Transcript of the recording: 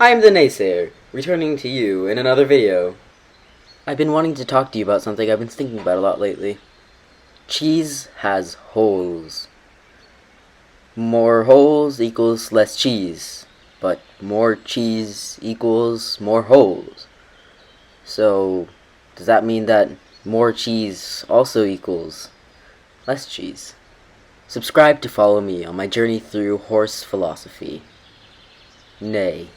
I am the Naysayer, returning to you in another video. I've been wanting to talk to you about something I've been thinking about a lot lately. Cheese has holes. More holes equals less cheese, but more cheese equals more holes. So, does that mean that more cheese also equals less cheese? Subscribe to follow me on my journey through horse philosophy. Nay.